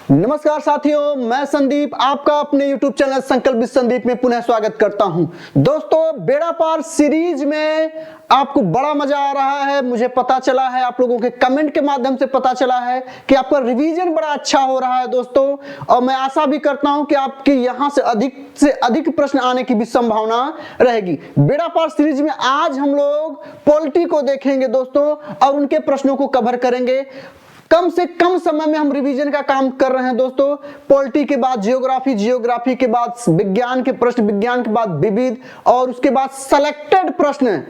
नमस्कार साथियों, मैं संदीप आपका अपने YouTube चैनल संकल्प विद संदीप में पुनः स्वागत करता हूं। दोस्तों, बेड़ा पार सीरीज में आपको बड़ा मजा आ रहा है। मुझे पता चला है, आप लोगों के कमेंट के माध्यम से पता चला है कि आपका रिवीजन बड़ा अच्छा हो रहा है दोस्तों, और मैं आशा भी करता हूं कि आपके यहां से अधिक प्रश्न आने की भी संभावना रहेगी। बेड़ा पार सीरीज में आज हम लोग पॉलिटी को देखेंगे दोस्तों, और उनके प्रश्नों को कवर करेंगे। कम से कम समय में हम रिवीजन का काम कर रहे हैं दोस्तों। पॉलिटी के बाद जियोग्राफी, जियोग्राफी के बाद विज्ञान के प्रश्न, विज्ञान के बाद विविध, और उसके बाद सेलेक्टेड प्रश्न।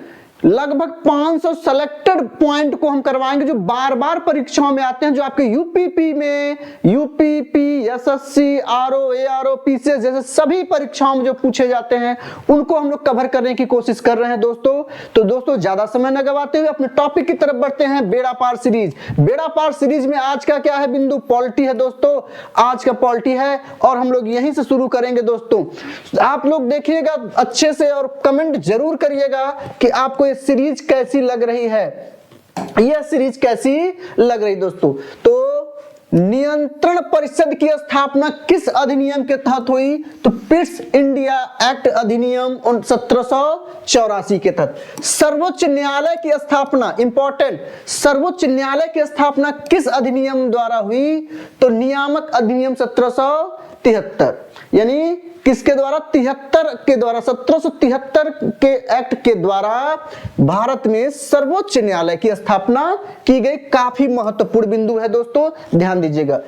लगभग 500 सेलेक्टेड पॉइंट को हम करवाएंगे जो बार बार परीक्षाओं में आते हैं, जो आपके यूपीपी में, UPP, SSC, RO, ARO, PCS जैसे सभी परीक्षाओं में जो पूछे जाते हैं उनको हम लोग कवर करने की कोशिश कर रहे हैं दोस्तों। तो दोस्तों, ज्यादा समय न गवाते हुए अपने टॉपिक की तरफ बढ़ते हैं। बेड़ा पार सीरीज, बेड़ा पार सीरीज में आज का क्या है बिंदु? पॉलिटी है दोस्तों। आज का पॉलिटी है और हम लोग यहीं से शुरू करेंगे दोस्तों। आप लोग देखिएगा अच्छे से और कमेंट जरूर करिएगा कि आपको ये सीरीज कैसी लग रही है, यह सीरीज कैसी लग रही दोस्तों। तो नियंत्रण परिषद की स्थापना किस अधिनियम के तहत हुई? तो पिट्स इंडिया एक्ट अधिनियम 1784 के तहत। सर्वोच्च न्यायालय की स्थापना, इंपॉर्टेंट, सर्वोच्च न्यायालय की स्थापना किस अधिनियम द्वारा हुई? तो नियामक अधिनियम 1773, यानी किसके द्वारा? 73 के द्वारा, 1773 के एक्ट के द्वारा भारत में सर्वोच्च न्यायालय की स्थापना की गई। काफी महत्वपूर्ण बिंदु है दोस्तों, ध्यान दीजिएगा।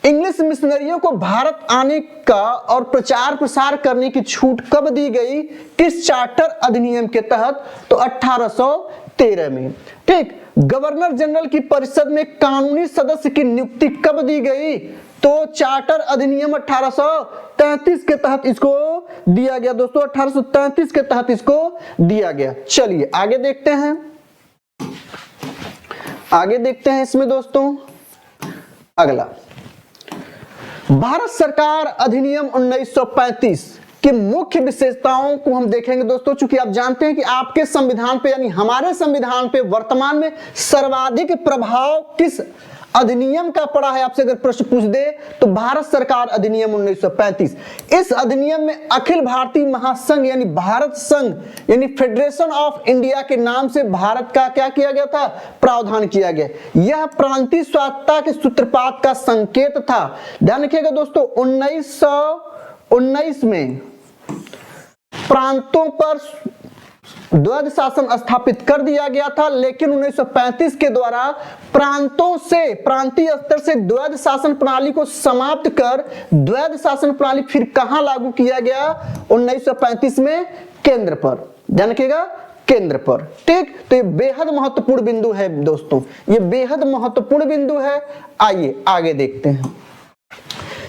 इंग्लिश मिशनरियों को भारत आने का और प्रचार प्रसार करने की छूट कब दी गई? किस चार्टर अधिनियम के तहत? तो 1813 में। ठीक। गवर्नर जनरल की परिषद में कानूनी सदस्य की नियुक्ति कब दी गई? तो चार्टर अधिनियम 1833 के तहत इसको दिया गया दोस्तों। 1833 के तहत इसको दिया गया। चलिए आगे देखते हैं, आगे देखते हैं इसमें दोस्तों। अगला, भारत सरकार अधिनियम 1935 की मुख्य विशेषताओं को हम देखेंगे दोस्तों। चूंकि आप जानते हैं कि आपके संविधान पे, यानी हमारे संविधान पे वर्तमान में सर्वाधिक प्रभाव किस अधिनियम का पड़ा है, आपसे अगर प्रश्न पूछ दे तो भारत सरकार अधिनियम 1935। इस अधिनियम में अखिल भारतीय महासंघ यानी भारत संघ यानी फेडरेशन ऑफ इंडिया के नाम से भारत का क्या किया गया था? प्रावधान किया गया। यह प्रांतीय स्वायत्तता के सूत्रपात का संकेत था। ध्यान रखिएगा दोस्तों, 1919 में प्रांतों पर द्वैध शासन स्थापित कर दिया गया था, लेकिन 1935 के द्वारा प्रांतों से, प्रांतीय स्तर से द्वैध शासन प्रणाली को समाप्त कर द्वैध शासन प्रणाली फिर कहां लागू किया गया? 1935 में केंद्र पर। ध्यान रखिएगा, केंद्र पर। ठीक। तो ये बेहद महत्वपूर्ण बिंदु है दोस्तों, ये बेहद महत्वपूर्ण बिंदु है। आइए आगे देखते हैं।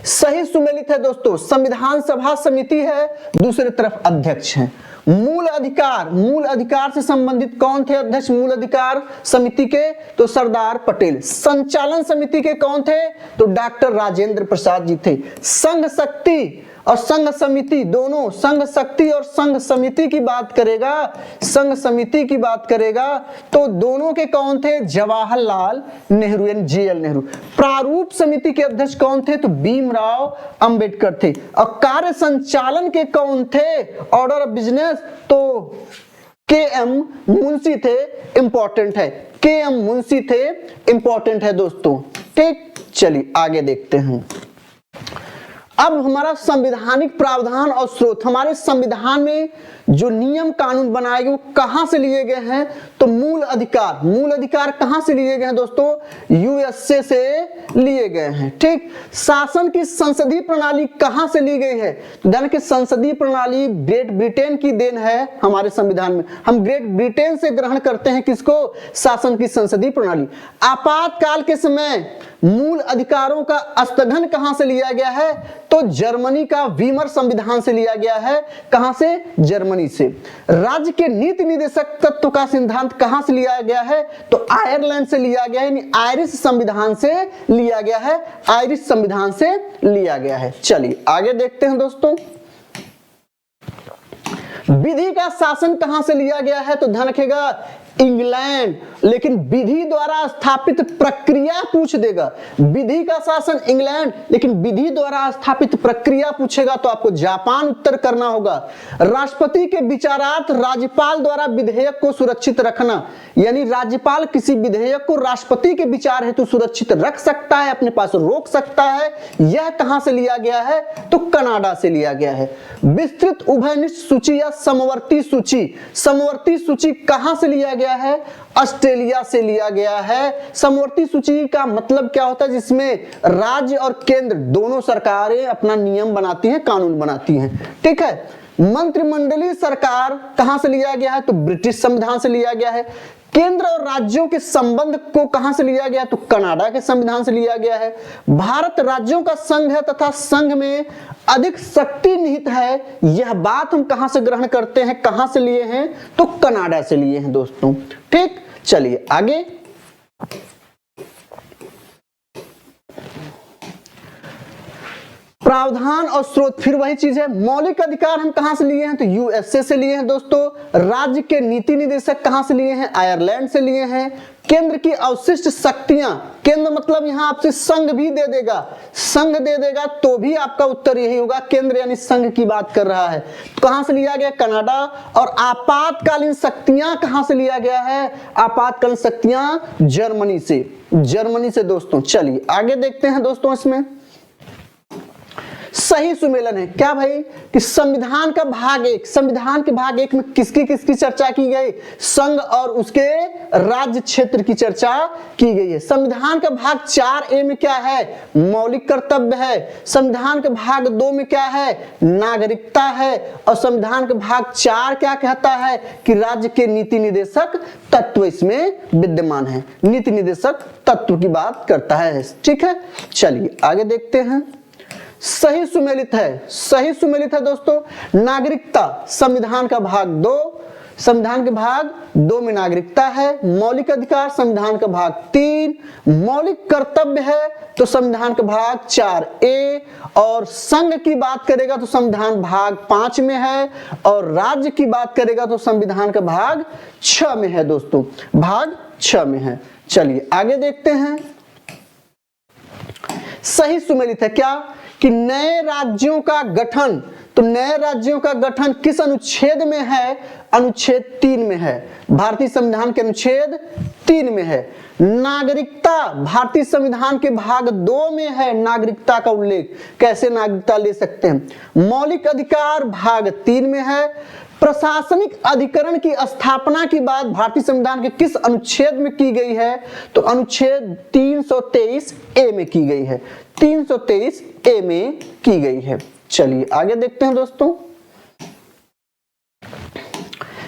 सही सुमेलित है दोस्तों। संविधान सभा समिति है, दूसरी तरफ अध्यक्ष हैं। मूल अधिकार, मूल अधिकार से संबंधित कौन थे अध्यक्ष मूल अधिकार समिति के? तो सरदार पटेल। संचालन समिति के कौन थे? तो डॉक्टर राजेंद्र प्रसाद जी थे। संघ शक्ति और संघ समिति दोनों, संघ शक्ति और संघ समिति की बात करेगा, संघ समिति की बात करेगा तो दोनों के कौन थे? जवाहरलाल नेहरू यानी जेएल नेहरू। प्रारूप समिति के अध्यक्ष कौन थे? तो भीमराव अंबेडकर थे। और कार्य संचालन के कौन थे? ऑर्डर ऑफ बिजनेस तो के.एम. मुंशी थे। इंपॉर्टेंट है, के.एम. मुंशी थे, इंपॉर्टेंट है दोस्तों। ठीक। चलिए आगे देखते हैं। अब हमारा संवैधानिक प्रावधान और स्रोत, हमारे संविधान में जो नियम कानून बनाए गए वो कहां से लिए गए हैं? तो मूल अधिकार, मूल अधिकार कहां से लिए गए हैं दोस्तों? यूएसए से लिए गए हैं। ठीक। शासन की संसदीय प्रणाली कहां से ली गई है? तो ध्यान रखिए, संसदीय प्रणाली ग्रेट ब्रिटेन की देन है। हमारे संविधान में हम ग्रेट ब्रिटेन से ग्रहण करते हैं किसको? शासन की संसदीय प्रणाली। आपातकाल के समय मूल अधिकारों का स्थगन कहां से लिया गया है? तो जर्मनी का वीमर संविधान से लिया गया है। कहां से? जर्मनी से। राज्य के नीति निर्देशक तत्व का सिद्धांत कहां से लिया गया है? तो आयरलैंड से लिया गया है, यानी आयरिश संविधान से लिया गया है, आयरिश संविधान से लिया गया है। चलिए आगे देखते हैं दोस्तों। विधि का शासन कहां से लिया गया है? तो ध्यान रखिएगा, इंग्लैंड, लेकिन विधि द्वारा स्थापित प्रक्रिया पूछ देगा। विधि का शासन इंग्लैंड, लेकिन विधि द्वारा स्थापित प्रक्रिया पूछेगा तो आपको जापान उत्तर करना होगा। राष्ट्रपति के विचारार्थ राज्यपाल द्वारा विधेयक को सुरक्षित रखना, यानी राज्यपाल किसी विधेयक को राष्ट्रपति के विचार हेतु सुरक्षित रख सकता है, अपने पास रोक सकता है। यह कहां से लिया गया है? तो कनाडा से लिया गया है। विस्तृत उभयनिष्ठ सूची या समवर्ती सूची, समवर्ती सूची कहां से लिया गया है? ऑस्ट्रेलिया से लिया गया है। समवर्ती सूची का मतलब क्या होता है? जिसमें राज्य और केंद्र दोनों सरकारें अपना नियम बनाती हैं, कानून बनाती हैं, ठीक है। मंत्रिमंडलीय सरकार कहां से लिया गया है? तो ब्रिटिश संविधान से लिया गया है। केंद्र और राज्यों के संबंध को कहां से लिया गया? तो कनाडा के संविधान से लिया गया है। भारत राज्यों का संघ है तथा संघ में अधिक शक्ति निहित है। यह बात हम कहां से ग्रहण करते हैं, कहां से लिए हैं? तो कनाडा से लिए हैं दोस्तों, ठीक। चलिए आगे। प्रावधान और स्रोत, फिर वही चीज है। मौलिक अधिकार हम कहां से लिए हैं? तो यूएसए से लिए हैं दोस्तों। राज्य के नीति निदेशक कहां से लिए हैं? आयरलैंड से लिए हैं। केंद्र की अवशिष्ट शक्तियां, केंद्र मतलब यहां आपसे संघ भी दे देगा, संघ दे देगा तो भी आपका उत्तर यही होगा, केंद्र यानी संघ की बात कर रहा है। तो कहां से लिया गया? कनाडा। और आपातकालीन शक्तियां कहां से लिया गया है? आपातकालीन शक्तियां जर्मनी से, जर्मनी से दोस्तों। चलिए आगे देखते हैं दोस्तों। इसमें सही सुमेलन है क्या भाई? कि संविधान का भाग एक, संविधान के भाग एक में किसकी किसकी चर्चा की गई? संघ और उसके राज्य क्षेत्र की चर्चा की गई है। संविधान का भाग 4A में क्या है? मौलिक कर्तव्य है। संविधान के भाग 2 में क्या है? नागरिकता है। और संविधान के भाग 4 क्या कहता है? कि राज्य के नीति निदेशक तत्व इसमें विद्यमान है, नीति निदेशक तत्व की बात करता है, ठीक है। चलिए आगे देखते हैं। सही सुमेलित है, सही सुमेलित है दोस्तों। नागरिकता संविधान का भाग 2, संविधान के भाग 2 में नागरिकता है। मौलिक अधिकार संविधान का भाग 3, मौलिक कर्तव्य है तो संविधान का भाग 4A। और संघ की बात करेगा तो संविधान भाग 5 में है। और राज्य की बात करेगा तो संविधान का भाग 6 में है दोस्तों, भाग 6 में है। चलिए आगे देखते हैं। सही सुमेलित है क्या? कि नए राज्यों का गठन, तो नए राज्यों का गठन किस अनुच्छेद में है? अनुच्छेद 3 में है। भारतीय संविधान के अनुच्छेद 3 में है। नागरिकता भारतीय संविधान के भाग 2 में है, नागरिकता का उल्लेख, कैसे नागरिकता ले सकते हैं। मौलिक अधिकार भाग 3 में है। प्रशासनिक अधिकरण की स्थापना की बात भारतीय संविधान के किस अनुच्छेद में की गई है? तो अनुच्छेद 323A में की गई है, 323A में की गई है। चलिए आगे देखते हैं दोस्तों।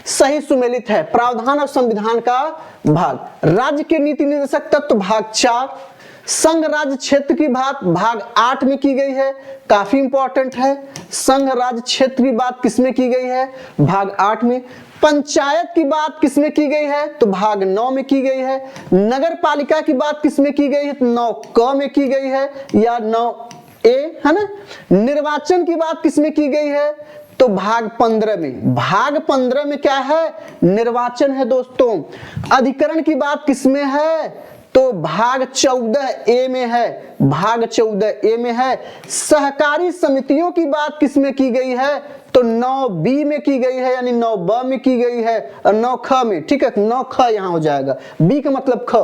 सही सुमेलित है प्रावधान और संविधान का भाग। राज्य के नीति निदेशक तत्व भाग 4, संघ राज्य क्षेत्र की बात भाग 8 में की गई है, काफी इंपॉर्टेंट है। संघ राज्य क्षेत्र की बात किसमें की गई है? भाग 8 में। पंचायत की बात किसमें की गई है? तो भाग 9 में की गई है। नगर पालिका की बात किसमें की गई है? तो 9क में की गई है या 9A है ना। निर्वाचन की बात किसमें की गई है? तो भाग 15 में। भाग 15 में क्या है? निर्वाचन है दोस्तों। अधिकरण की बात किसमें है? तो भाग 14A में है, भाग 14A में है। सहकारी समितियों की बात किसमें की गई है? तो 9B में की गई है, यानी 9ब में की गई है और 9ख में, ठीक है, 9ख यहां हो जाएगा, B का मतलब ख।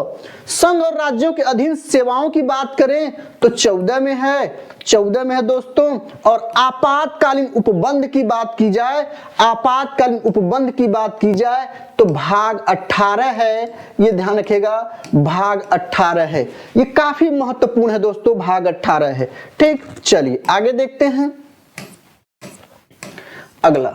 संघ और राज्यों के अधीन सेवाओं की बात करें तो 14 में है, 14 में है दोस्तों। और आपातकालीन उपबंध की बात की जाए, आपातकालीन उपबंध की बात की जाए तो भाग 18 है, ये ध्यान रखिएगा, भाग 18 है। ये काफी महत्वपूर्ण है दोस्तों, भाग 18 है, ठीक। चलिए आगे देखते हैं। अगला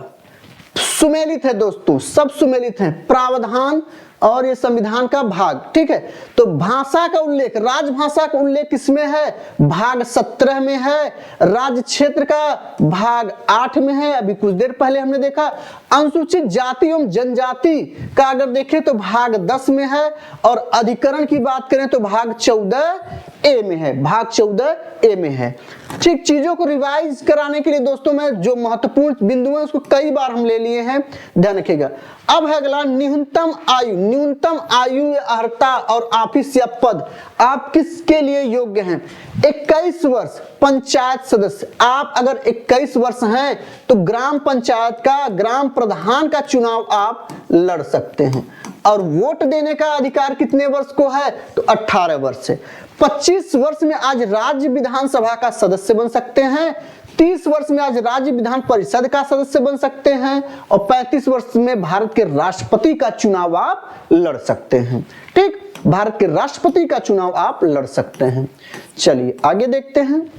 सुमेलित है दोस्तों, सब सुमेलित है, प्रावधान और ये संविधान का भाग, ठीक है। तो भाषा का उल्लेख, राजभाषा का उल्लेख किसमें है? भाग 17 में है। राज्य क्षेत्र का भाग 8 में है, अभी कुछ देर पहले हमने देखा। अनुसूचित जाति एवं जनजाति का अगर देखें तो भाग 10 में है। और अधिकरण की बात करें तो भाग 14A में है, भाग 14A में है, ठीक। चीजों को रिवाइज कराने के लिए दोस्तों मैं जो महत्वपूर्ण बिंदु है उसको कई बार हम ले लिए हैं, ध्यान रखिएगा। अब है अगला न्यूनतम आयु। न्यूनतम आयु या अर्हता और ऑफिस या पद आप किसके लिए योग्य हैं? 21 वर्ष पंचायत सदस्य। आप अगर 21 वर्ष हैं तो ग्राम पंचायत का, ग्राम प्रधान का चुनाव आप लड़ सकते हैं। और वोट देने का अधिकार कितने वर्ष को है? तो 18 वर्ष से। 25 वर्ष में आज राज्य विधानसभा का सदस्य बन सकते हैं, 30 वर्ष में आज राज्य विधान परिषद का सदस्य बन सकते हैं और 35 वर्ष में भारत के राष्ट्रपति का चुनाव आप लड़ सकते हैं। ठीक, भारत के राष्ट्रपति का चुनाव आप लड़ सकते हैं। चलिए आगे देखते हैं।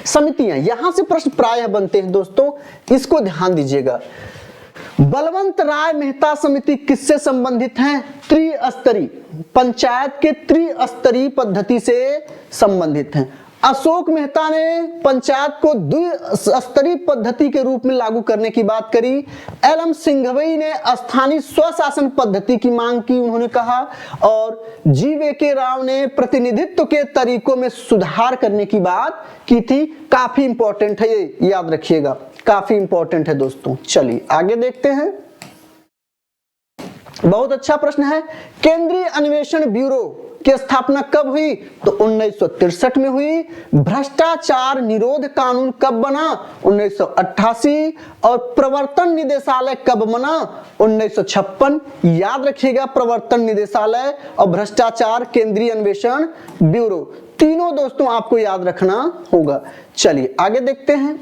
समितियां, यहां से प्रश्न प्रायः बनते हैं दोस्तों, इसको ध्यान दीजिएगा। बलवंत राय मेहता समिति किससे संबंधित है? त्रिस्तरीय, पंचायत के त्रिस्तरीय पद्धति से संबंधित हैं। अशोक मेहता ने पंचायत को द्विस्तरीय पद्धति के रूप में लागू करने की बात करी। एल.एम. सिंघवी ने स्थानीय स्वशासन पद्धति की मांग की, उन्होंने कहा। और जी.वी.के. राव ने प्रतिनिधित्व के तरीकों में सुधार करने की बात की थी। काफी इंपॉर्टेंट है, ये याद रखिएगा, काफी इंपॉर्टेंट है दोस्तों। चलिए आगे देखते हैं। बहुत अच्छा प्रश्न है। केंद्रीय अन्वेषण ब्यूरो की स्थापना कब हुई? तो 1963 में हुई। भ्रष्टाचार निरोध कानून कब बना? 1988। और प्रवर्तन निदेशालय कब बना? 1956। याद रखिएगा, प्रवर्तन निदेशालय और भ्रष्टाचार केंद्रीय अन्वेषण ब्यूरो, तीनों दोस्तों आपको याद रखना होगा। चलिए आगे देखते हैं।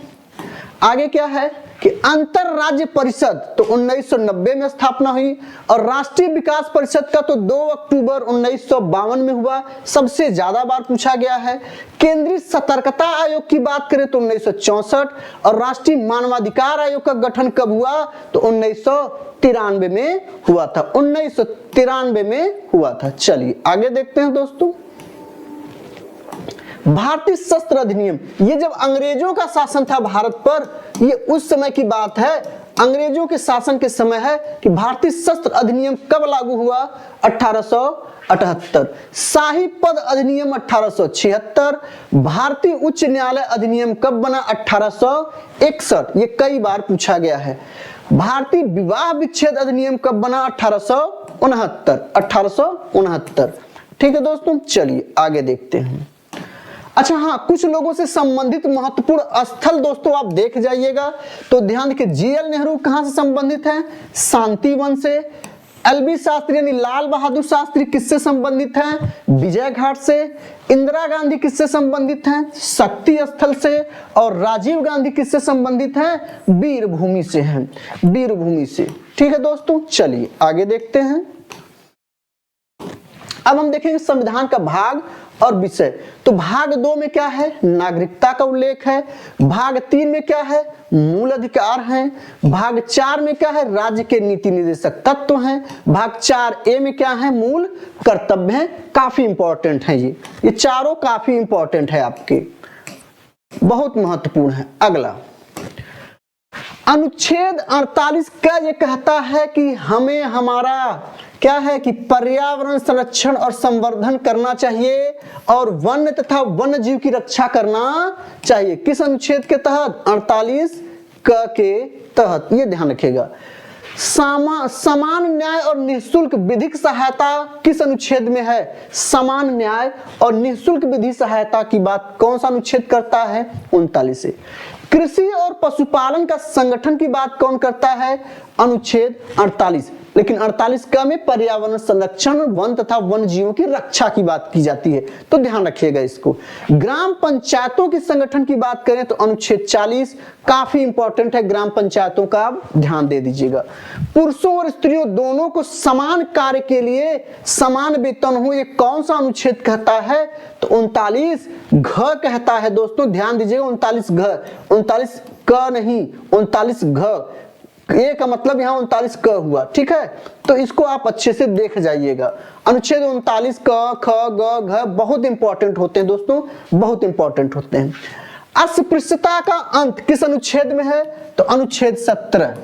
आगे क्या है कि अंतर राज्य परिषद तो 1990 में स्थापना हुई और राष्ट्रीय विकास परिषद का तो 2 अक्टूबर 1952 में हुआ, सबसे ज्यादा बार पूछा गया है। केंद्रीय सतर्कता आयोग की बात करें तो 1964 और राष्ट्रीय मानवाधिकार आयोग का गठन कब हुआ? तो 1993 में हुआ था। 1993 में हुआ था। चलिए आगे देखते हैं दोस्तों। भारतीय शस्त्र अधिनियम, ये जब अंग्रेजों का शासन था भारत पर, ये उस समय की बात है, अंग्रेजों के शासन के समय है कि भारतीय शस्त्र अधिनियम कब लागू हुआ? 1878। शाही पद अधिनियम 1876। भारतीय उच्च न्यायालय अधिनियम कब बना? 1861। ये कई बार पूछा गया है। भारतीय विवाह विच्छेद अधिनियम कब बना? 1869। ठीक है दोस्तों, चलिए आगे देखते हैं। अच्छा हाँ, कुछ लोगों से संबंधित महत्वपूर्ण स्थल दोस्तों आप देख जाइएगा तो ध्यान रखिए। जी.एल. नेहरू कहां से संबंधित हैं? शांतिवन से। एल.बी. शास्त्री यानी लाल बहादुर शास्त्री किससे संबंधित हैं? विजय घाट से। इंदिरा गांधी किससे संबंधित हैं? शक्ति स्थल से। और राजीव गांधी किससे संबंधित हैं? वीरभूमि से हैं, वीरभूमि से। ठीक है दोस्तों, चलिए आगे देखते हैं। अब हम देखेंगे संविधान का भाग और विषय। तो भाग 2 में क्या है? नागरिकता का उल्लेख है। भाग 3 में क्या है? मूल अधिकार हैं। भाग 4 में क्या है? राज्य के नीति निर्देशक तत्व हैं। भाग 4A में क्या है? मूल कर्तव्य हैं। काफी इंपॉर्टेंट है ये चारों काफी इंपॉर्टेंट है, आपके बहुत महत्वपूर्ण है। अगला अनुच्छेद 48 का ये कहता है कि हमें हमारा क्या है कि पर्यावरण संरक्षण और संवर्धन करना चाहिए और वन्य तथा वन्य जीव की रक्षा करना चाहिए। किस अनुच्छेद के तहत? 48 के तहत। ये ध्यान रखिएगा। समान न्याय और निःशुल्क विधिक सहायता किस अनुच्छेद में है? समान न्याय और निःशुल्क विधि सहायता की बात कौन सा अनुच्छेद करता है? 39 से। कृषि और पशुपालन का संगठन की बात कौन करता है? अनुच्छेद 48। लेकिन 48 का में पर्यावरण संरक्षण, वन तथा वन जीवों की रक्षा की बात की जाती है, तो ध्यान रखिएगा इसको। ग्राम पंचायतों के संगठन की बात करें तो अनुच्छेद 40 काफी इंपॉर्टेंट है, ग्राम पंचायतों का आप ध्यान दे दीजिएगा। पुरुषों और स्त्रियों दोनों को समान कार्य के लिए समान वेतन हो, ये कौन सा अनुच्छेद कहता है? तो 39 घ कहता है दोस्तों, ध्यान दीजिएगा। 39 घ, 39 क नहीं, 39 घ। ए का मतलब यहाँ 39 क हुआ। ठीक है, तो इसको आप अच्छे से देख जाइएगा। अनुच्छेद 39 क, ख, ग, घ बहुत इंपॉर्टेंट होते हैं दोस्तों, बहुत इंपॉर्टेंट होते हैं। अस्पृश्यता का अंत किस अनुच्छेद में है? तो अनुच्छेद 17।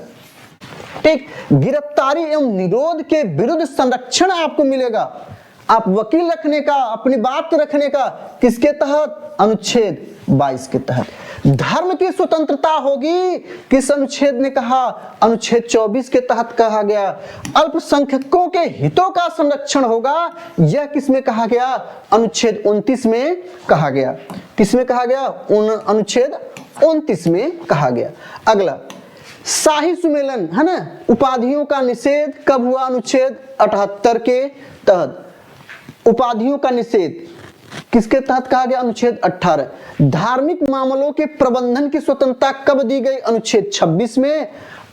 ठीक, गिरफ्तारी एवं निरोध के विरुद्ध संरक्षण आपको मिलेगा। आप वकील रखने का, अपनी बात रखने का किसके तहत? अनुच्छेद 22 के तहत। धर्म की स्वतंत्रता होगी, किस अनुच्छेद ने कहा? अनुच्छेद 24 के तहत कहा गया। अल्पसंख्यकों के हितों का संरक्षण होगा, यह किसमें कहा गया? अनुच्छेद 29 में कहा गया। किसमें कहा गया? अनुच्छेद 29 में कहा गया। अगला शाही सुमेलन है ना, उपाधियों का निषेध कब हुआ? अनुच्छेद 78 के तहत। उपाधियों का निषेध किसके तहत कहा गया? अनुच्छेद 18। धार्मिक मामलों के प्रबंधन की स्वतंत्रता कब दी गई? अनुच्छेद 26 में।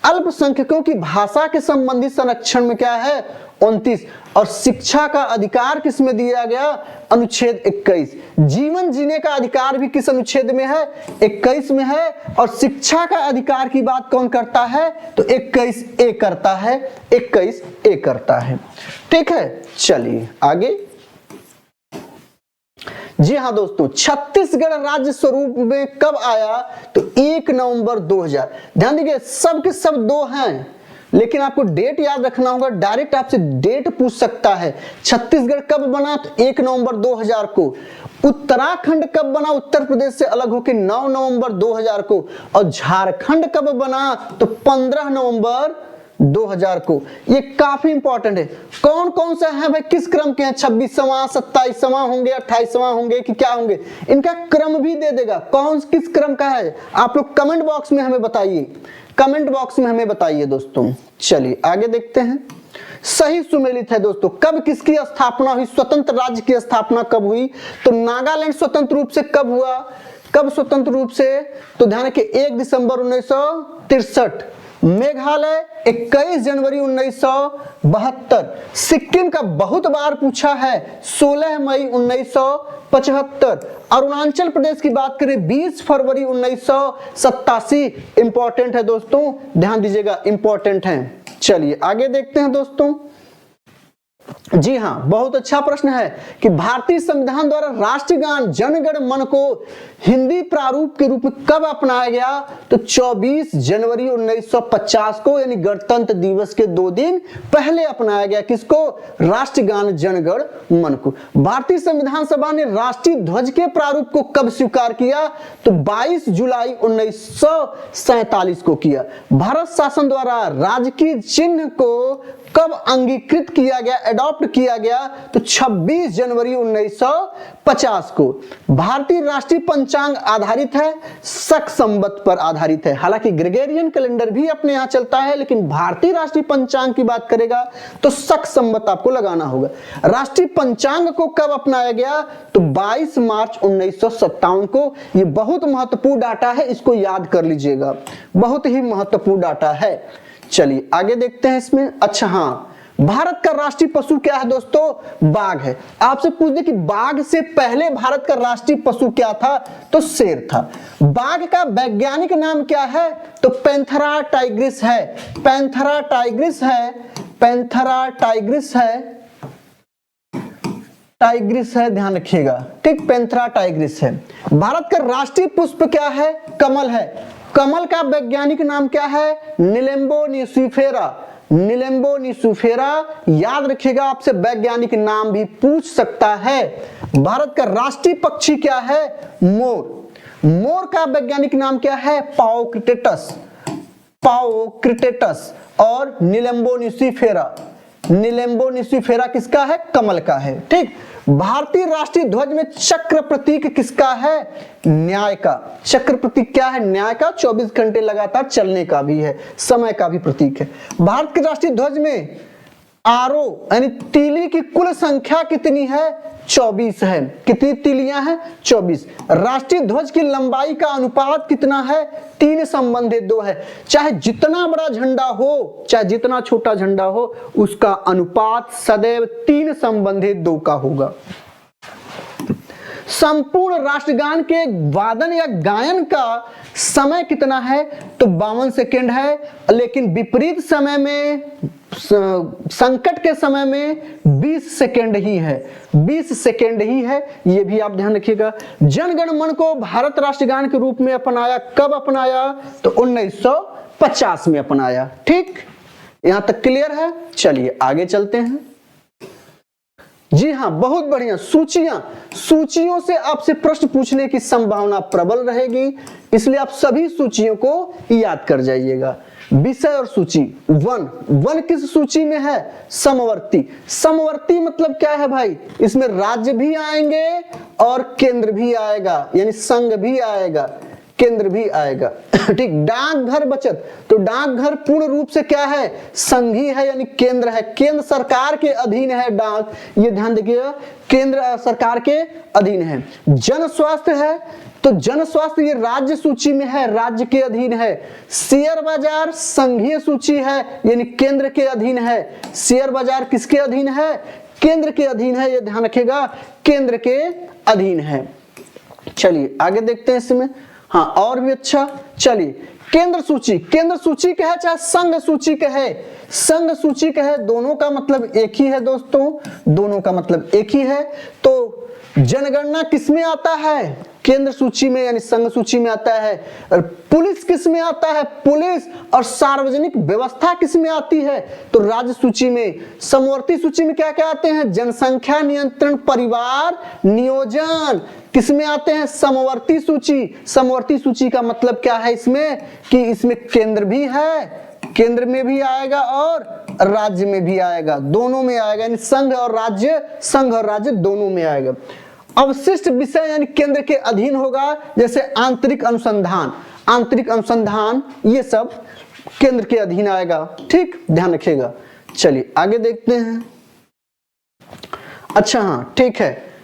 अल्पसंख्यकों की भाषा के संबंधी संरक्षण में क्या है? 29। और शिक्षा का अधिकार किसमें दिया गया? अनुच्छेद 21। जीवन जीने का अधिकार भी किस अनुच्छेद में है? 21 में है। और शिक्षा का अधिकार की बात कौन करता है? तो 21A करता है, 21A करता है। ठीक है, चलिए आगे। जी हाँ दोस्तों, छत्तीसगढ़ राज्य स्वरूप में कब आया? तो 1 नवंबर 2000। ध्यान दीजिए, सब के सब 2 हैं, लेकिन आपको डेट याद रखना होगा। डायरेक्ट आपसे डेट पूछ सकता है। छत्तीसगढ़ कब बना? तो 1 नवंबर 2000 को। उत्तराखंड कब बना उत्तर प्रदेश से अलग होकर? 9 नवंबर 2000 को। और झारखंड कब बना? तो 15 नवंबर 2000 को। ये काफी इंपॉर्टेंट है। कौन कौन से हैं भाई, किस क्रम के हैं? 26वां, 27वां होंगे, 28वां होंगे कि क्या होंगे? इनका क्रम भी दे देगा, कौन किस क्रम का है। आप लोग कमेंट बॉक्स में हमें बताइए, कमेंट बॉक्स में हमें बताइए दोस्तों। चलिए आगे देखते हैं। सही सुमेलित है दोस्तों। कब किसकी स्थापना हुई? स्वतंत्र राज्य की स्थापना कब हुई? तो नागालैंड स्वतंत्र रूप से कब हुआ? कब स्वतंत्र रूप से? तो ध्यान रखिए 1 दिसंबर 1963। मेघालय 21 जनवरी 1972। सिक्किम का बहुत बार पूछा है, 16 मई 1975। अरुणाचल प्रदेश की बात करें 20 फरवरी 1987। इंपॉर्टेंट है दोस्तों, ध्यान दीजिएगा, इंपॉर्टेंट है। चलिए आगे देखते हैं दोस्तों। जी हाँ, बहुत अच्छा प्रश्न है कि भारतीय संविधान द्वारा राष्ट्रगान जन गण मन को हिंदी प्रारूप के रूप में कब अपनाया गया? तो 24 जनवरी 1950 को, यानी गणतंत्र दिवस के 2 दिन पहले अपनाया गया। किसको? राष्ट्रगान जन गण मन को। भारतीय संविधान सभा ने राष्ट्रीय ध्वज के प्रारूप को कब स्वीकार किया? तो 22 जुलाई 1947 को किया। भारत शासन द्वारा राजकीय चिन्ह को कब अंगीकृत किया गया, अडॉप्ट किया गया? तो 26 जनवरी 1950 को। भारतीय राष्ट्रीय पंचांग आधारित है, शक संवत पर आधारित है। हालांकि ग्रेगोरियन कैलेंडर भी अपने यहां चलता है, लेकिन भारतीय राष्ट्रीय पंचांग की बात करेगा तो शक संवत आपको लगाना होगा। राष्ट्रीय पंचांग को कब अपनाया गया? तो 22 मार्च 1957 को। यह बहुत महत्वपूर्ण डाटा है, इसको याद कर लीजिएगा, बहुत ही महत्वपूर्ण डाटा है। चलिए आगे देखते हैं इसमें। अच्छा हाँ, भारत का राष्ट्रीय पशु क्या है दोस्तों? बाघ है। आपसे पूछ दे कि बाघ से पहले भारत का राष्ट्रीय पशु क्या था? तो शेर था। बाघ का वैज्ञानिक नाम क्या है? तो पैंथेरा टाइग्रिस है। पैंथेरा टाइग्रिस है, पैंथेरा टाइग्रिस है, टाइग्रिस है, ध्यान रखिएगा। ठीक, पैंथेरा टाइग्रिस है। भारत का राष्ट्रीय पुष्प क्या है? कमल है। कमल का वैज्ञानिक नाम क्या है? निलेम्बो निसिफेरा। निलेम्बो निसिफेरा याद रखिएगा, आपसे वैज्ञानिक नाम भी पूछ सकता है। भारत का राष्ट्रीय पक्षी क्या है? मोर। मोर का वैज्ञानिक नाम क्या है? पाओक्रिटेटस। पाओक्रिटेटस। और निलेम्बो निसिफेरा, निलेम्बो निसिफेरा किसका है? कमल का है। ठीक, भारतीय राष्ट्रीय ध्वज में चक्र प्रतीक किसका है? न्याय का। चक्र प्रतीक क्या है? न्याय का। 24 घंटे लगातार चलने का भी है, समय का भी प्रतीक है। भारत के राष्ट्रीय ध्वज में आरो यानी तीली की कुल संख्या कितनी है? 24 है। कितनी तीलियां हैं? 24। राष्ट्रीय ध्वज की लंबाई का अनुपात कितना है? 3:2 है। चाहे जितना बड़ा झंडा हो, चाहे जितना छोटा झंडा हो, उसका अनुपात सदैव 3:2 का होगा। संपूर्ण राष्ट्रगान के वादन या गायन का समय कितना है? तो 52 सेकेंड है। लेकिन विपरीत समय में, संकट के समय में 20 सेकेंड ही है, 20 सेकेंड ही है। ये भी आप ध्यान रखिएगा। जनगण मन को भारत राष्ट्रगान के रूप में अपनाया कब अपनाया? तो 1950 में अपनाया। ठीक, यहां तक क्लियर है। चलिए आगे चलते हैं। जी हाँ, बहुत बढ़िया। सूचियां, सूचियों से आपसे प्रश्न पूछने की संभावना प्रबल रहेगी, इसलिए आप सभी सूचियों को याद कर जाइएगा। विषय और सूची। वन, वन किस सूची में है? समवर्ती। समवर्ती मतलब क्या है भाई? इसमें राज्य भी आएंगे और केंद्र भी आएगा, यानी संघ भी आएगा, केंद्र भी आएगा। ठीक। डाकघर बचत, तो डाकघर पूर्ण रूप से क्या है? संघी है, यानी केंद्र है, केंद्र सरकार के अधीन है डाक, ये ध्यान देखिएगा, केंद्र सरकार के अधीन है। जन स्वास्थ्य है, तो जन स्वास्थ्य ये राज्य सूची में है, राज्य के अधीन है। शेयर बाजार संघीय सूची है, यानी केंद्र के अधीन है। शेयर बाजार किसके अधीन है? केंद्र के अधीन है, ये ध्यान रखिएगा, केंद्र के अधीन है। चलिए आगे देखते हैं इसमें। हाँ, और भी अच्छा। चलिए, केंद्र सूची, केंद्र सूची कहे चाहे संघ सूची कहे, संघ सूची कहे, दोनों का मतलब एक ही है दोस्तों, दोनों का मतलब एक ही है। तो जनगणना किसमें आता है? केंद्र सूची में, यानी संघ सूची में आता है। और पुलिस किस में आता है? पुलिस। और सार्वजनिक व्यवस्था किस में आती है? तो राज्य सूची में। समवर्ती सूची में क्या क्या आते हैं? जनसंख्या नियंत्रण, परिवार नियोजन किस में आते हैं? समवर्ती सूची। समवर्ती सूची का मतलब क्या है इसमें? कि इसमें केंद्र भी है, केंद्र में भी आएगा और राज्य में भी आएगा, दोनों में आएगा, यानी संघ और राज्य, संघ और राज्य दोनों में आएगा। अवशिष्ट विषय यानी केंद्र के अधीन होगा, जैसे आंतरिक अनुसंधान, आंतरिक अनुसंधान ये सब केंद्र के अधीन आएगा। ठीक, ध्यान रखिएगा। चलिए आगे देखते हैं। अच्छा हाँ, ठीक है।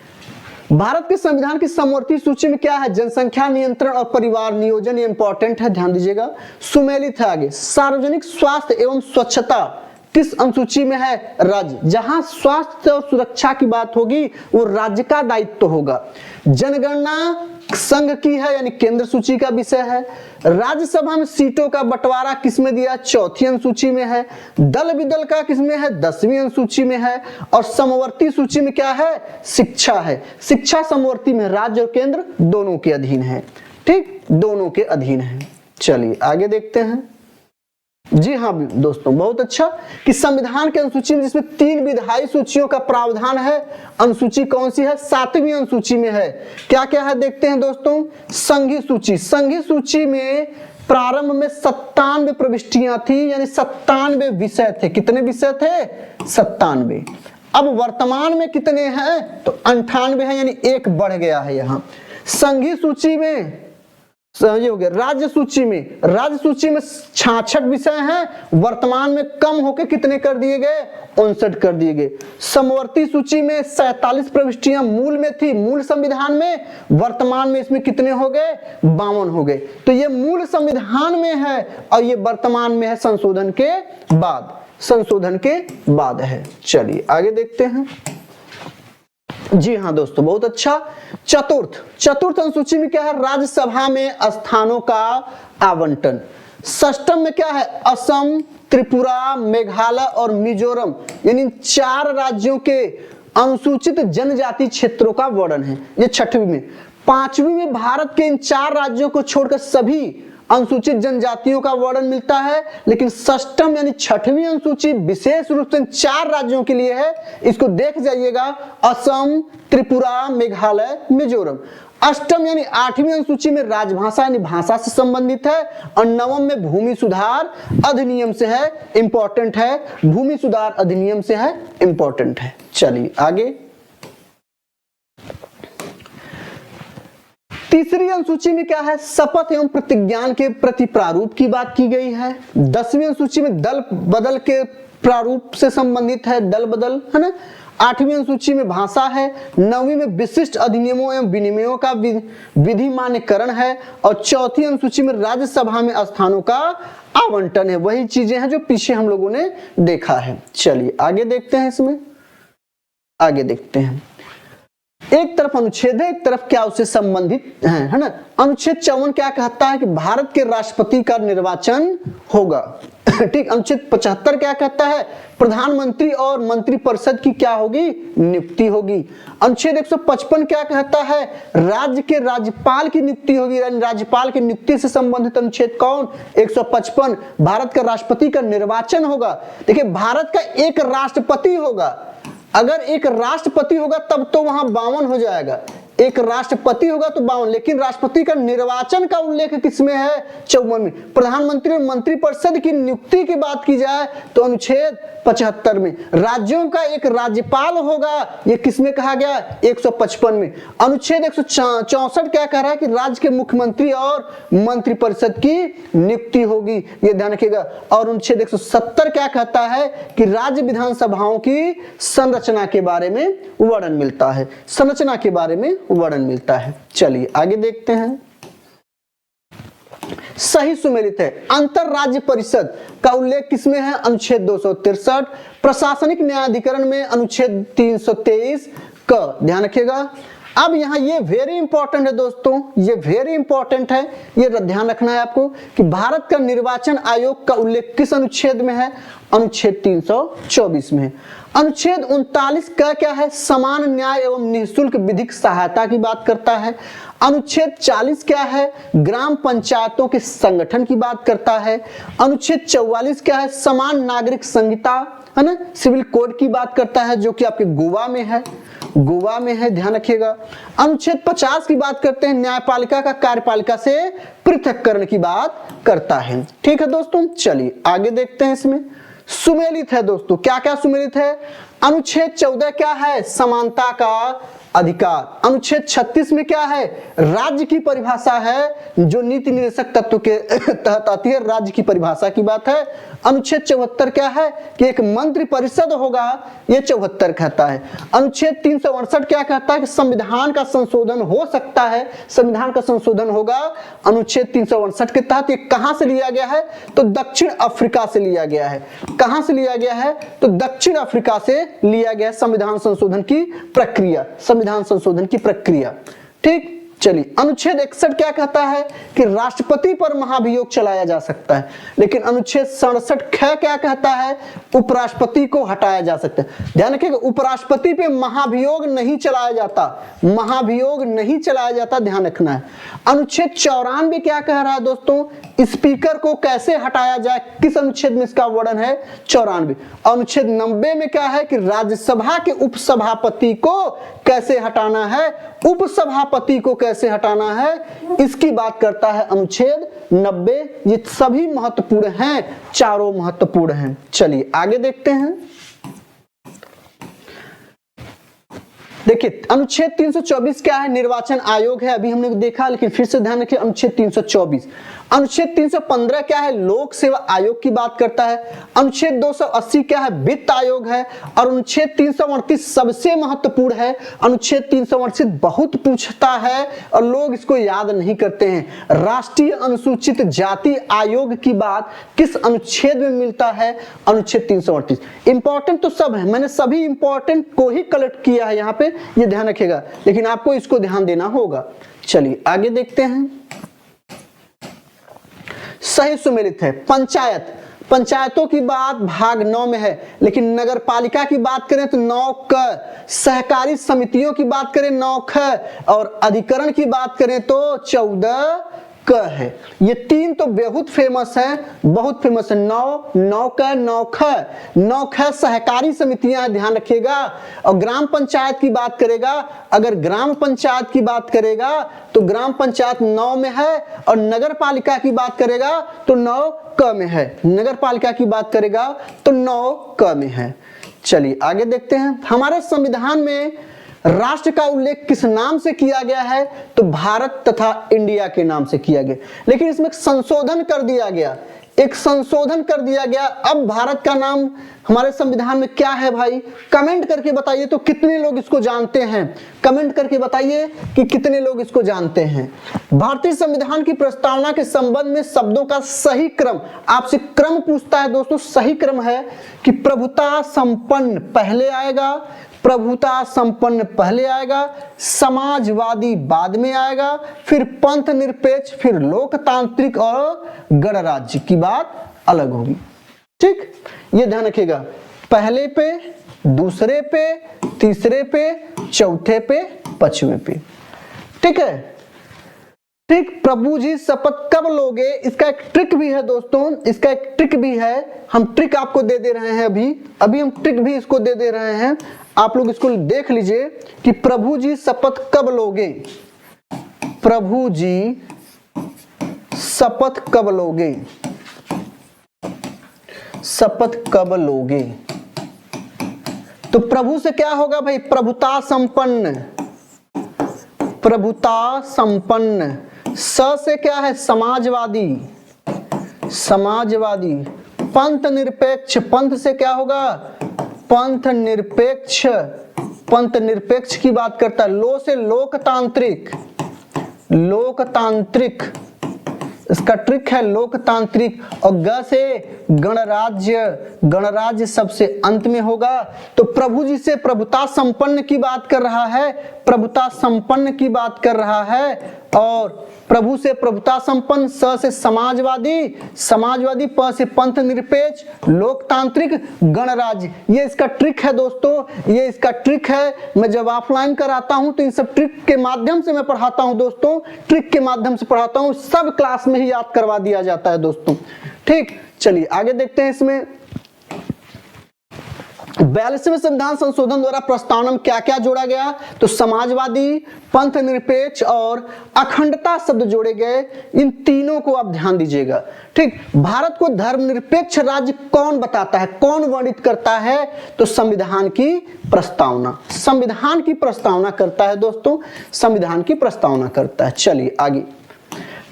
भारत के संविधान की समवर्ती सूची में क्या है? जनसंख्या नियंत्रण और परिवार नियोजन, ये इंपॉर्टेंट है, ध्यान दीजिएगा। सुमेलित है आगे। सार्वजनिक स्वास्थ्य एवं स्वच्छता किस अनुसूची में है? राज्य। जहां स्वास्थ्य और सुरक्षा की बात होगी वो राज्य का दायित्व होगा। जनगणना संघ की है, यानी केंद्र सूची का विषय है। राज्यसभा में सीटों का बंटवारा किसमें दिया? चौथी अनुसूची में है। दल विदल का किसमें है? 10वीं अनुसूची में है। और समवर्ती सूची में क्या है? शिक्षा है। शिक्षा समवर्ती में राज्य और केंद्र दोनों के अधीन है। ठीक, दोनों के अधीन है। चलिए आगे देखते हैं। जी हाँ दोस्तों, बहुत अच्छा कि संविधान के अनुसूची में जिसमें 3 विधायी सूचियों का प्रावधान है, अनुसूची कौन सी है? 7वीं अनुसूची में है। क्या क्या है देखते हैं दोस्तों। संघी सूची, संघी सूची में प्रारंभ में 97 प्रविष्टियां थी, यानी 97 विषय थे। कितने विषय थे? 97। अब वर्तमान में कितने हैं? तो 98 है, यानी एक बढ़ गया है यहाँ। संघी सूची में समझिए हो गया। राज्य सूची में, राज्य सूची में 66 विषय हैं, वर्तमान में कम होकर कितने कर दिए गए? 59 कर दिए गए। समवर्ती सूची में 47 प्रविष्टियां मूल में थी, मूल संविधान में, वर्तमान में इसमें कितने हो गए? 52 हो गए। तो ये मूल संविधान में है और ये वर्तमान में है संशोधन के बाद, संशोधन के बाद है। चलिए आगे देखते हैं। जी हाँ दोस्तों, बहुत अच्छा। चतुर्थ, चतुर्थ अनुसूची में क्या है? राज्यसभा में स्थानों का आवंटन। षष्टम में क्या है? असम, त्रिपुरा, मेघालय और मिजोरम, यानी 4 राज्यों के अनुसूचित जनजाति क्षेत्रों का वर्णन है, ये 6वीं में। 5वीं में भारत के इन 4 राज्यों को छोड़कर सभी अनुसूचित जनजातियों का वर्णन मिलता है, लेकिन षष्टम यानी 6वीं अनुसूची विशेष रूप से 4 राज्यों के लिए है। इसको देख जाइएगा, असम, त्रिपुरा, मेघालय, मिजोरम। अष्टम यानी 8वीं अनुसूची में राजभाषा यानी भाषा से संबंधित है। और नवम में भूमि सुधार अधिनियम से है, इंपॉर्टेंट है, भूमि सुधार अधिनियम से है, इंपॉर्टेंट है। चलिए आगे। तीसरी अनुसूची में क्या है? शपथ एवं प्रतिज्ञान के प्रति प्रारूप की बात की गई है। 10वीं अनुसूची में दल बदल के प्रारूप से संबंधित है, दल बदल है ना। 8वीं अनुसूची में भाषा है। 9वीं में विशिष्ट अधिनियमों एवं विनिमयों का विधि मान्यकरण है। और 4थी अनुसूची में राज्यसभा में स्थानों का आवंटन है। वही चीजें हैं जो पीछे हम लोगों ने देखा है। चलिए आगे देखते हैं। इसमें आगे देखते हैं। एक तरफ अनुच्छेद है, एक तरफ क्या उससे संबंधित है ना। अनुच्छेद 54 क्या कहता है? कि भारत के राष्ट्रपति का निर्वाचन होगा। ठीक। अनुच्छेद 75 क्या कहता है? प्रधानमंत्री और मंत्रिपरिषद की क्या होगी? नियुक्ति होगी। अनुच्छेद 155 क्या कहता है? राज्य के राज्यपाल की नियुक्ति होगी। राज्यपाल की नियुक्ति से संबंधित अनुच्छेद कौन? 155। भारत का राष्ट्रपति का निर्वाचन होगा। देखिए, भारत का एक राष्ट्रपति होगा, अगर एक राष्ट्रपति होगा तब तो वहां 52 हो जाएगा, एक राष्ट्रपति होगा तो 52, लेकिन राष्ट्रपति का निर्वाचन का उल्लेख किसमें है? 54 में। प्रधानमंत्री और मंत्रिपरिषद की नियुक्ति की बात की जाए तो अनुच्छेद 75 में। राज्यों का एक राज्यपाल होगा, ये किसमें कहा गया? 155 में। अनुच्छेद 164 क्या कह रहा है कि राज्य के मुख्यमंत्री और मंत्रिपरिषद की नियुक्ति होगी, ये ध्यान रखिएगा। और अनुच्छेद 170 क्या कहता है कि राज्य विधानसभाओं की संरचना के बारे में वर्णन मिलता है, संरचना के बारे में वर्णन मिलता है। चलिए आगे देखते हैं। सही सुमेलित है। अंतर राज्य परिषद का उल्लेख किसमें है? अनुच्छेद 263। प्रशासनिक न्यायाधिकरण में अनुच्छेद 323 का ध्यान रखिएगा। अब यहाँ ये वेरी इंपॉर्टेंट है दोस्तों, ये वेरी इंपॉर्टेंट है, ये ध्यान रखना है आपको कि भारत का निर्वाचन आयोग का उल्लेख किस अनुच्छेद में है? अनुच्छेद 324 में है। अनुच्छेद 39 का क्या है? समान न्याय एवं निःशुल्क विधिक सहायता की बात करता है। अनुच्छेद 40 क्या है? ग्राम पंचायतों के संगठन की बात करता है। अनुच्छेद 44 क्या है? समान नागरिक संहिता, है ना, सिविल कोड की बात करता है, जो कि आपके गोवा में है, गोवा में है, ध्यान रखिएगा। अनुच्छेद 50 की बात करते हैं, न्यायपालिका का कार्यपालिका से पृथक्करण की बात करता है। ठीक है दोस्तों, चलिए आगे देखते हैं। इसमें सुमेलित है दोस्तों, क्या क्या सुमेलित है? अनुच्छेद 14 क्या है? समानता का अधिकार। अनुच्छेद 36 में क्या है? राज्य की परिभाषा है, जो नीति निर्देशक तत्व के तहत आती है, राज्य की परिभाषा की बात है। अनुच्छेद 74 क्या है कि एक मंत्रि परिषद होगा, ये 74 कहता है। अनुच्छेद 368 क्या कहता है कि संविधान का संशोधन हो सकता है, संविधान का संशोधन होगा अनुच्छेद 368 के तहत। ये कहां से लिया गया है? तो दक्षिण अफ्रीका से लिया गया है। कहां से लिया गया है? तो दक्षिण अफ्रीका से लिया गया संविधान संशोधन की प्रक्रिया, संविधान संशोधन की प्रक्रिया। ठीक, चलिए अनुच्छेद 61 क्या कहता है कि राष्ट्रपति पर महाभियोग चलाया जा सकता है, लेकिन अनुच्छेद 67 क्या कहता है? उपराष्ट्रपति को हटाया जा सकता है। ध्यान रखिएगा, उपराष्ट्रपति पे महाभियोग नहीं चलाया जाता, महाभियोग नहीं चलाया जाता, ध्यान रखना है। अनुच्छेद 94 क्या कह रहा है दोस्तों? स्पीकर को कैसे हटाया जाए, किस अनुच्छेद में इसका वर्णन है? 94। अनुच्छेद 90 में क्या है कि राज्यसभा के उपसभापति को कैसे हटाना है, उपसभापति को कैसे हटाना है, इसकी बात करता है अनुच्छेद 90। ये सभी महत्वपूर्ण हैं, चारों महत्वपूर्ण हैं। चलिए आगे देखते हैं। देखिए अनुच्छेद 324 क्या है? निर्वाचन आयोग है, अभी हमने देखा, लेकिन फिर से ध्यान रखिए अनुच्छेद 324। अनुच्छेद 315 क्या है? लोक सेवा आयोग की बात करता है। अनुच्छेद 280 क्या है? वित्त आयोग है। और अनुच्छेद 338 सबसे महत्वपूर्ण है। अनुच्छेद 338 बहुत पूछता है और लोग इसको याद नहीं करते हैं। राष्ट्रीय अनुसूचित जाति आयोग की बात किस अनुच्छेद में मिलता है? अनुच्छेद 338। इंपॉर्टेंट तो सब है, मैंने सभी इंपॉर्टेंट को ही कलेक्ट किया है यहाँ पे, ये ध्यान रखिएगा, लेकिन आपको इसको ध्यान देना होगा। चलिए आगे देखते हैं। सही सुमेलित है। पंचायत, पंचायतों की बात भाग 9 में है, लेकिन नगर पालिका की बात करें तो 9 क, सहकारी समितियों की बात करें 9 ख, और अधिकरण की बात करें तो 14 क है। ये तीन तो बहुत फेमस है, बहुत फेमस है। 9 क 9 ख, 9 ख सहकारी समितियां, ध्यान रखिएगा। और ग्राम पंचायत की बात करेगा, अगर ग्राम पंचायत की बात करेगा तो ग्राम पंचायत 9 में है, और नगर पालिका की बात करेगा तो 9 क में है, नगर पालिका की बात करेगा तो 9 क में है। चलिए आगे देखते हैं। हमारे संविधान में राष्ट्र का उल्लेख किस नाम से किया गया है? तो भारत तथा इंडिया के नाम से किया गया, लेकिन इसमें संशोधन कर दिया गया, एक संशोधन कर दिया गया। अब भारत का नाम हमारे संविधान में क्या है भाई? कमेंट करके बताइए तो कितने लोग इसको जानते हैं, कमेंट करके बताइए कि कितने लोग इसको जानते हैं। भारतीय संविधान की प्रस्तावना के संबंध में शब्दों का सही क्रम, आपसे क्रम पूछता है दोस्तों। सही क्रम है कि प्रभुता संपन्न पहले आएगा, प्रभुता संपन्न पहले आएगा, समाजवादी बाद में आएगा, फिर पंथ निरपेक्ष, फिर लोकतांत्रिक और गणराज्य की बात अलग होगी। ठीक, ये ध्यान रखिएगा। पहले पे, दूसरे पे, तीसरे पे, चौथे पे, पांचवें पे। ठीक है, ठीक। प्रभु जी शपथ कब लोगे? इसका एक ट्रिक भी है दोस्तों, इसका एक ट्रिक भी है, हम ट्रिक आपको दे रहे हैं। अभी हम ट्रिक भी इसको दे रहे हैं। आप लोग इसको देख लीजिए कि प्रभु जी शपथ कब लोगे, प्रभु जी शपथ कब लोगे, शपथ कब लोगे। तो प्रभु से क्या होगा भाई, प्रभुता संपन्न, प्रभुता संपन्न। स से क्या है, समाजवादी, समाजवादी। पंथ निरपेक्ष, पंथ से क्या होगा, पंथ निरपेक्ष, पंथ निरपेक्ष की बात करता है। लो से लोकतांत्रिक, लोकतांत्रिक, इसका ट्रिक है लोकतांत्रिक। और ग से गणराज्य, गणराज्य सबसे अंत में होगा। तो प्रभु जी से प्रभुता संपन्न की बात कर रहा है, प्रभुता संपन्न की बात कर रहा है। और प्रभु से प्रभुता संपन्न, स से समाजवादी, समाजवादी, प से पंथ निरपेक्ष, लोकतांत्रिक, गणराज्य। ये इसका ट्रिक है दोस्तों, ये इसका ट्रिक है। मैं जब ऑफलाइन कराता हूं तो इन सब ट्रिक के माध्यम से मैं पढ़ाता हूं दोस्तों, ट्रिक के माध्यम से पढ़ाता हूं, सब क्लास में ही याद करवा दिया जाता है दोस्तों। ठीक, चलिए आगे देखते हैं। इसमें 42वें संविधान संशोधन द्वारा प्रस्तावना में क्या क्या जोड़ा गया, तो समाजवादी, पंथ निरपेक्ष और अखंडता शब्द जोड़े गए। इन तीनों को आप ध्यान दीजिएगा। ठीक, भारत को धर्मनिरपेक्ष राज्य कौन बताता है, कौन वर्णित करता है, तो संविधान की प्रस्तावना, संविधान की प्रस्तावना करता है दोस्तों, संविधान की प्रस्तावना करता है। चलिए आगे,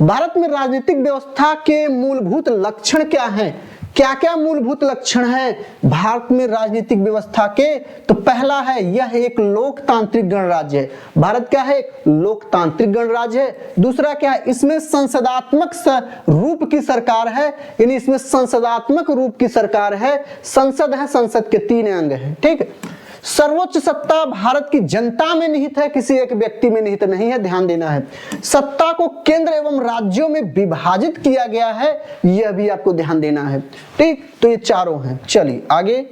भारत में राजनीतिक व्यवस्था के मूलभूत लक्षण क्या हैं, क्या क्या मूलभूत लक्षण है भारत में राजनीतिक व्यवस्था के, तो पहला है यह एक लोकतांत्रिक गणराज्य है। भारत क्या है, एक लोकतांत्रिक गणराज्य है। दूसरा क्या है, इसमें संसदात्मक रूप की सरकार है, यानी इसमें संसदात्मक रूप की सरकार है। संसद है, संसद के 3 अंग हैं। ठीक, सर्वोच्च सत्ता भारत की जनता में निहित है, किसी एक व्यक्ति में निहित नहीं है, ध्यान देना है। सत्ता को केंद्र एवं राज्यों में विभाजित किया गया है, यह भी आपको ध्यान देना है। ठीक, तो ये चारों हैं। चलिए आगे,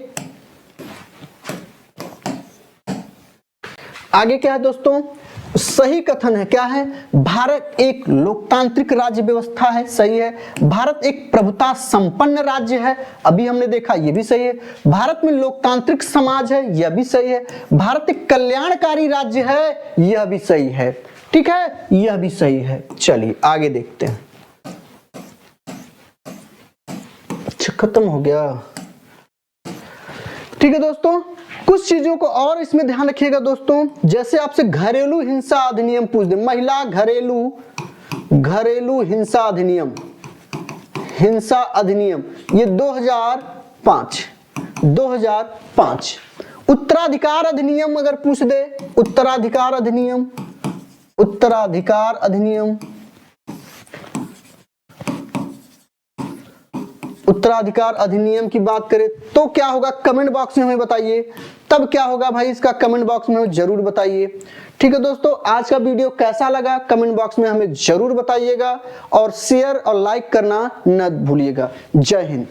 आगे क्या है दोस्तों, सही कथन है, क्या है, भारत एक लोकतांत्रिक राज्य व्यवस्था है, सही है। भारत एक प्रभुता संपन्न राज्य है, अभी हमने देखा, ये भी सही है। भारत में लोकतांत्रिक समाज है, यह भी सही है। भारत एक कल्याणकारी राज्य है, यह भी सही है। ठीक है, यह भी सही है। चलिए आगे देखते हैं। अच्छा, खत्म हो गया। ठीक है दोस्तों, कुछ चीजों को और इसमें ध्यान रखिएगा दोस्तों, जैसे आपसे घरेलू हिंसा अधिनियम पूछ दे, महिला घरेलू हिंसा अधिनियम, हिंसा अधिनियम, ये 2005। उत्तराधिकार अधिनियम अगर पूछ दे, उत्तराधिकार अधिनियम, उत्तराधिकार अधिनियम, उत्तराधिकार अधिनियम की बात करें तो क्या होगा, कमेंट बॉक्स में हमें बताइए। तब क्या होगा भाई, इसका कमेंट बॉक्स में जरूर बताइए। ठीक है दोस्तों, आज का वीडियो कैसा लगा कमेंट बॉक्स में हमें जरूर बताइएगा, और शेयर और लाइक करना न भूलिएगा। जय हिंद।